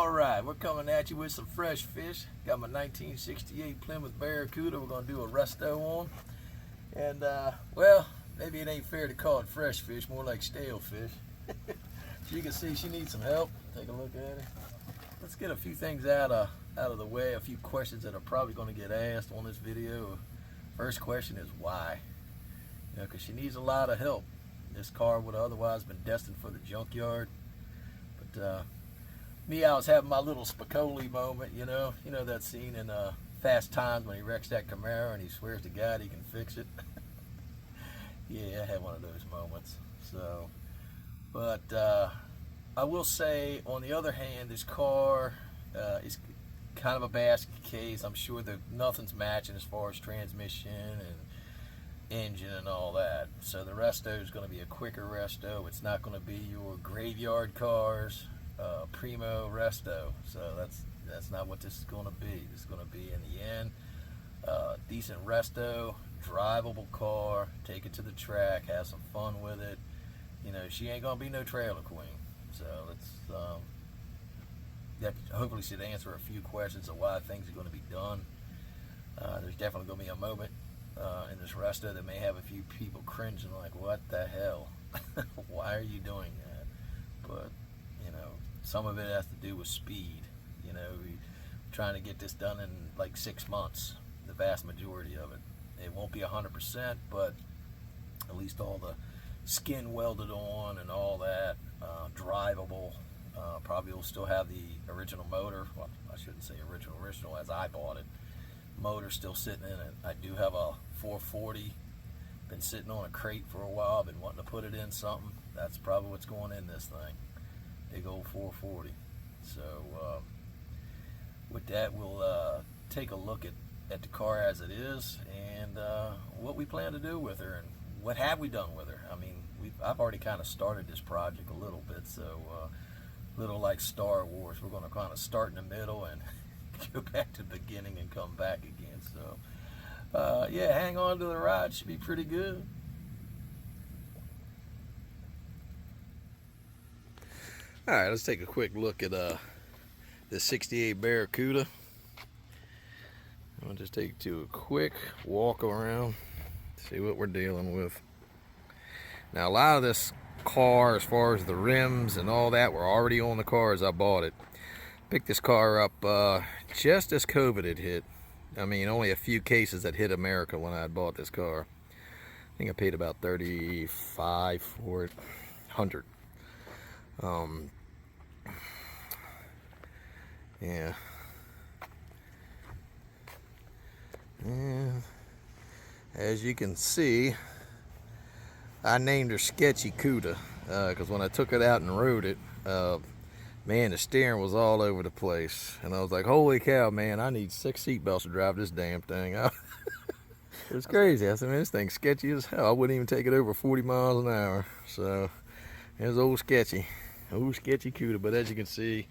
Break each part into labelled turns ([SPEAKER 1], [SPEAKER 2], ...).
[SPEAKER 1] Alright, we're coming at you with some fresh fish. Got my 1968 Plymouth Barracuda we're going to do a resto on. And, well, maybe it ain't fair to call it fresh fish, more like stale fish. So you can see she needs some help. Take a look at her. Let's get a few things out of the way, a few questions that are probably going to get asked on this video. First question is why? You know, because she needs a lot of help. This car would have otherwise been destined for the junkyard. But, me, I was having my little Spicoli moment, you know that scene in Fast Times when he wrecks that Camaro and he swears to God he can fix it. Yeah, I had one of those moments. So, but I will say, on the other hand, this car is kind of a basket case. I'm sure that nothing's matching as far as transmission and engine and all that. So the Resto is going to be a quicker Resto. It's not going to be your graveyard cars. Primo Resto, so that's not what this is going to be. This is going to be, in the end, decent Resto, drivable car. Take it to the track, have some fun with it. You know, she ain't going to be no trailer queen. So that hopefully should answer a few questions of why things are going to be done. There's definitely going to be a moment in this Resto that may have a few people cringing like, what the hell? Why are you doing that? But you know, some of it has to do with speed. You know, we're trying to get this done in like 6 months, the vast majority of it. It won't be 100%, but at least all the skin welded on and all that, drivable. Probably will still have the original motor. Well, I shouldn't say original as I bought it. Motor still sitting in it. I do have a 440. Been sitting on a crate for a while. Been wanting to put it in something. That's probably what's going in this thing. Big old 440. So with that, we'll take a look at the car as it is and what we plan to do with her and what have we done with her. I mean, I've already kind of started this project a little bit, so little like Star Wars, we're going to kind of start in the middle and go back to the beginning and come back again. So yeah, hang on to the ride, should be pretty good. All right, let's take a quick look at the 68 Barracuda. I'll just take you to a quick walk around, see what we're dealing with. Now, a lot of this car, as far as the rims and all that, were already on the car as I bought it. Picked this car up just as COVID had hit. I mean, only a few cases that hit America when I had bought this car. I think I paid about $35 for it, 100. Yeah. And as you can see, I named her Sketchy Cuda because when I took it out and rode it, man, the steering was all over the place. And I was like, holy cow, man, I need 6 seatbelts to drive this damn thing. It was crazy. I said, man, this thing's sketchy as hell. I wouldn't even take it over 40 miles an hour. So it was old Sketchy. Old Sketchy Cuda. But as you can see,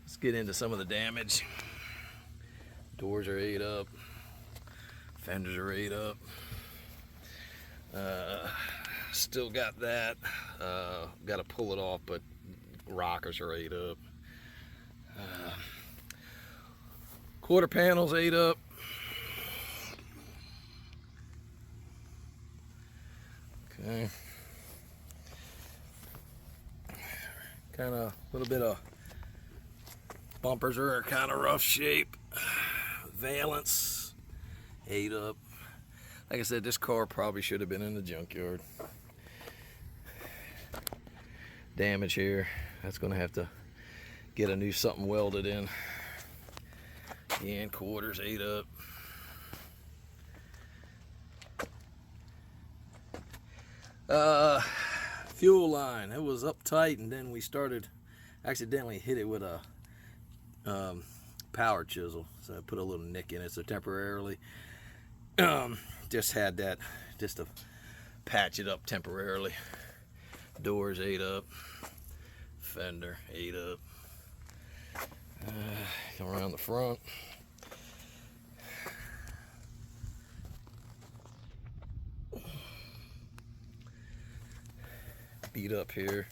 [SPEAKER 1] let's get into some of the damage. Doors are ate up. Fenders are ate up. Still got that. Got to pull it off, but rockers are ate up. Quarter panels ate up. Okay. Kind of a little bit of bumpers are kind of rough shape. Valance ate up. Like I said, this car probably should have been in the junkyard. Damage here. That's going to have to get a new something welded in. And quarters ate up. Fuel line. It was uptight, and then we accidentally hit it with a power chisel. So I put a little nick in it. So temporarily, just had that just to patch it up temporarily. Doors ate up. Fender ate up. Come around the front. Beat up here.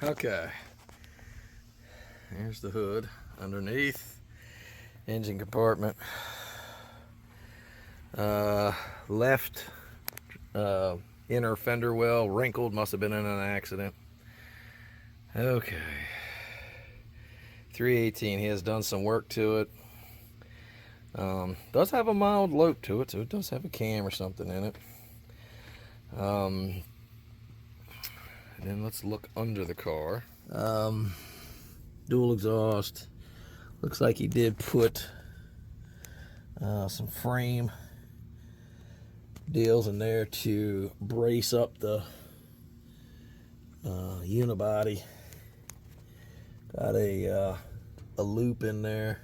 [SPEAKER 1] Okay. Here's the hood underneath. Engine compartment. Left inner fender well wrinkled, must have been in an accident. Okay. 318, he has done some work to it. Does have a mild lope to it, so it does have a cam or something in it. And then let's look under the car. Dual exhaust. Looks like he did put some frame deals in there to brace up the unibody. Got a loop in there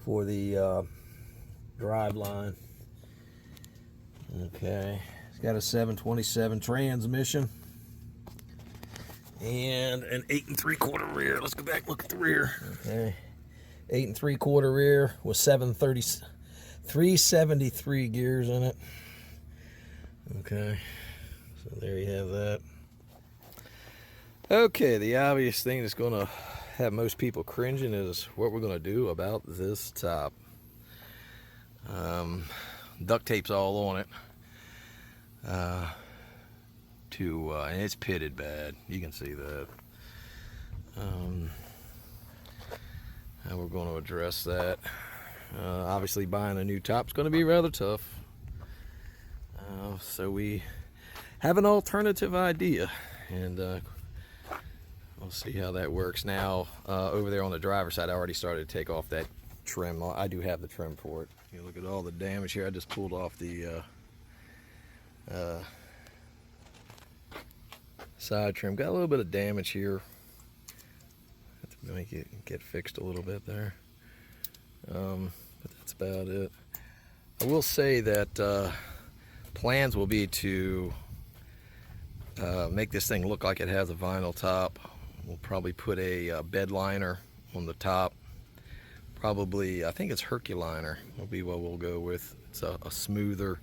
[SPEAKER 1] for the drive line. Okay, it's got a 727 transmission and an 8 3/4 rear. Let's go back and look at the rear. Okay, 8 3/4 rear with 373 gears in it. Okay, so there you have that. Okay, the obvious thing that's going to have most people cringing is what we're going to do about this top. Duct tape's all on it. And it's pitted bad. You can see that. How we're going to address that. Obviously, buying a new top is going to be rather tough. So we have an alternative idea, and we'll see how that works. Now, over there on the driver's side, I already started to take off that trim. I do have the trim for it. You look at all the damage here. I just pulled off the side trim. Got a little bit of damage here. Have to make it get fixed a little bit there. But that's about it. I will say that plans will be to make this thing look like it has a vinyl top. We'll probably put a bed liner on the top. Probably, I think it's Herculiner will be what we'll go with. It's a smoother,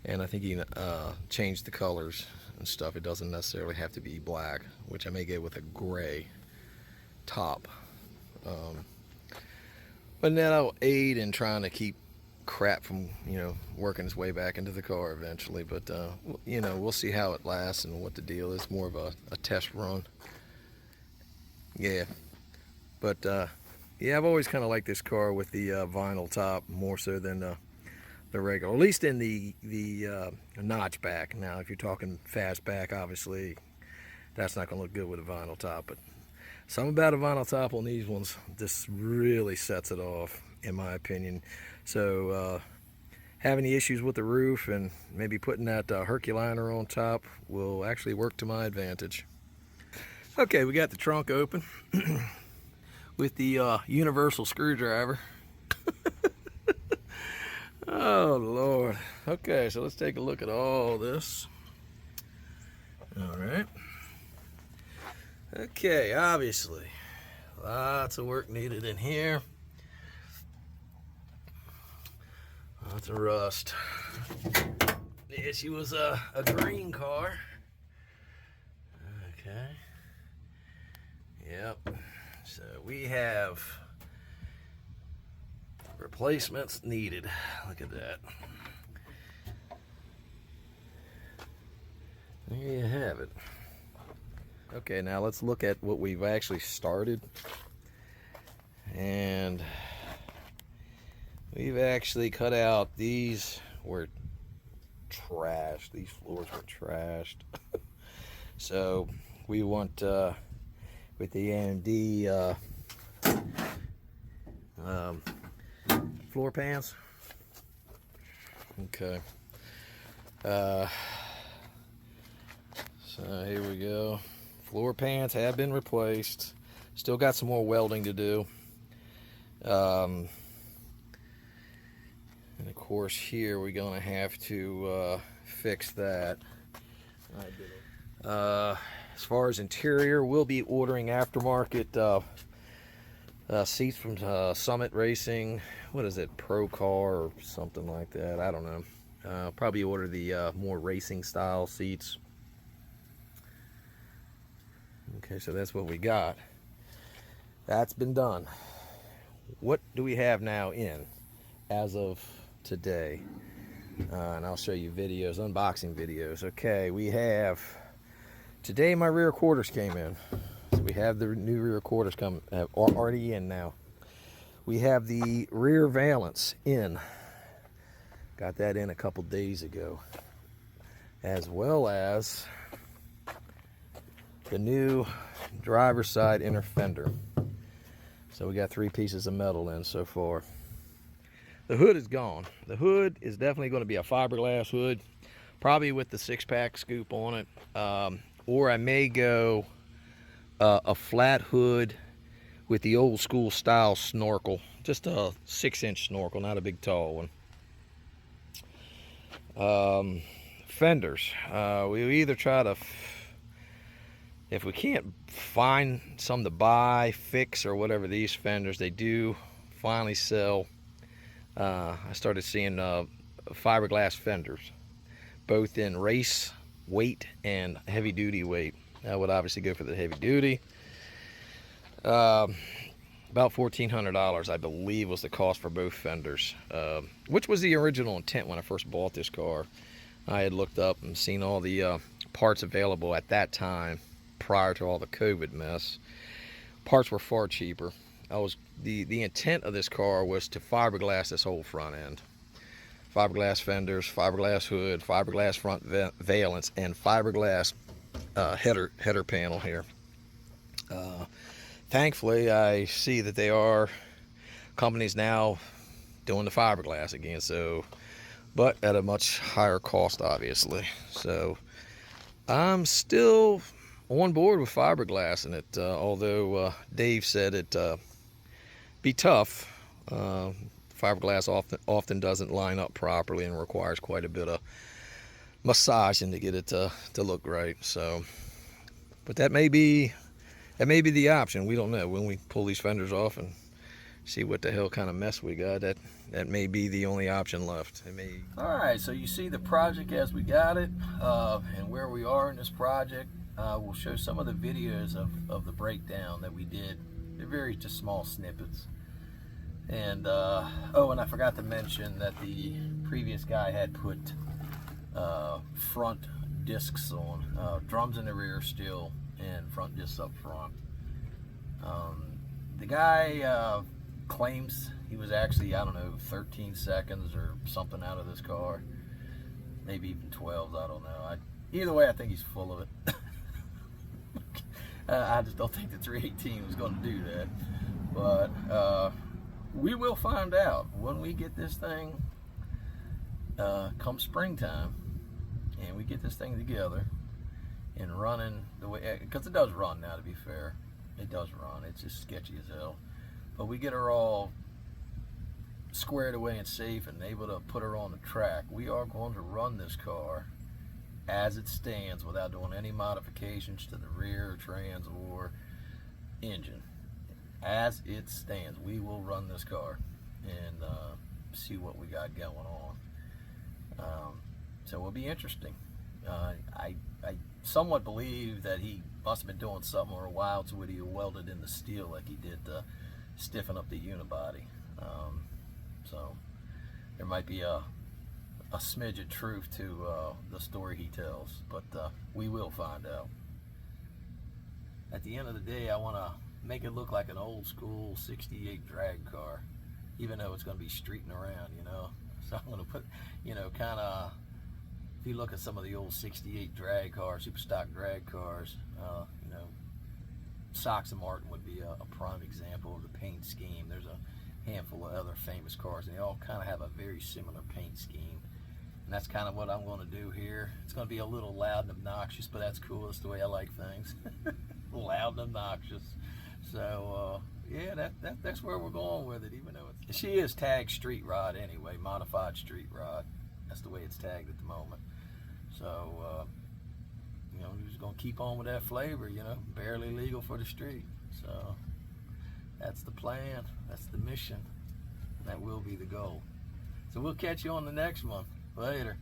[SPEAKER 1] and I think you can change the colors and stuff. It doesn't necessarily have to be black, which I may get with a gray top. But that'll aid in trying to keep crap from, working its way back into the car eventually. But, we'll see how it lasts and what the deal is. More of a test run. Yeah. But, yeah, I've always kind of liked this car with the vinyl top more so than the regular, at least in the notch back. Now, if you're talking fastback, obviously that's not going to look good with a vinyl top. But something about a vinyl top on these ones just really sets it off, in my opinion. So, having the issues with the roof and maybe putting that Herculiner on top will actually work to my advantage. Okay, we got the trunk open with the universal screwdriver. Oh, Lord. Okay, so let's take a look at all this. All right. Okay, obviously, lots of work needed in here. Lots of rust. The issue was a green car. Okay. Yep. So we have replacements needed. Look at that. There you have it. Okay, now let's look at what we've actually started. And we've actually cut out, these were trashed. These floors were trashed. So we want, with the AMD floor pans. Okay. So here we go. Floor pans have been replaced. Still got some more welding to do. And of course here we're gonna have to fix that. As far as interior, we'll be ordering aftermarket seats from Summit Racing. What is it, Pro Car or something like that? I don't know. Probably order the more racing style seats. Okay, so that's what we got. That's been done. What do we have now in as of today? And I'll show you videos, unboxing videos. Okay, we have, today my rear quarters came in. So we have the new rear quarters already in now. We have the rear valance in. Got that in a couple days ago. As well as the new driver's side inner fender. So we got 3 pieces of metal in so far. The hood is gone. The hood is definitely going to be a fiberglass hood, probably with the 6-pack scoop on it. Or I may go a flat hood with the old school style snorkel, just a 6-inch snorkel, not a big tall one. Fenders, we'll either try to, if we can't find some to buy, fix, or whatever, these fenders, they do finally sell. I started seeing fiberglass fenders, both in race weight and heavy duty weight. I would obviously go for the heavy duty. About $1,400, I believe, was the cost for both fenders, which was the original intent when I first bought this car. I had looked up and seen all the parts available at that time prior to all the COVID mess. Parts were far cheaper. The intent of this car was to fiberglass this whole front end. Fiberglass fenders, fiberglass hood, fiberglass front valance, and fiberglass header panel here. Thankfully, I see that they are companies now doing the fiberglass again, so, but at a much higher cost, obviously. So I'm still on board with fiberglass in it, although Dave said it be tough. Fiberglass often doesn't line up properly and requires quite a bit of massaging to get it to look right. So, but that may be the option. We don't know. When we pull these fenders off and see what the hell kind of mess we got, that may be the only option left. All right, so you see the project as we got it, and where we are in this project. We'll show some of the videos of the breakdown that we did. They're very just small snippets. And oh, and I forgot to mention that the previous guy had put front discs on, drums in the rear still, and front discs up front. The guy claims he was actually, I don't know, 13 seconds or something out of this car, maybe even 12, I don't know. Either way, I think he's full of it. I just don't think the 318 was going to do that. But we will find out when we get this thing come springtime, and we get this thing together and running the way, because it does run now, to be fair. It does run. It's just sketchy as hell. But we get her all squared away and safe and able to put her on the track. We are going to run this car as it stands without doing any modifications to the rear, trans, or engine. As it stands, we will run this car and see what we got going on. So it will be interesting. I somewhat believe that he must have been doing something for a while to where he welded in the steel like he did to stiffen up the unibody. So there might be a smidge of truth to the story he tells, but we will find out. At the end of the day, I want to make it look like an old school 68 drag car, even though it's going to be streeting around, you know. So I'm going to put, you know, kind of, if you look at some of the old 68 drag cars, super stock drag cars, you know, Sox and Martin would be a prime example of the paint scheme. There's a handful of other famous cars, and they all kind of have a very similar paint scheme. And that's kind of what I'm going to do here. It's going to be a little loud and obnoxious, but that's cool. That's the way I like things. Loud and obnoxious. So yeah, that's where we're going with it. Even though she is tagged street rod anyway, modified street rod. That's the way it's tagged at the moment. So you know, we're just gonna keep on with that flavor. You know, barely legal for the street. So that's the plan. That's the mission. That will be the goal. So we'll catch you on the next one. Later.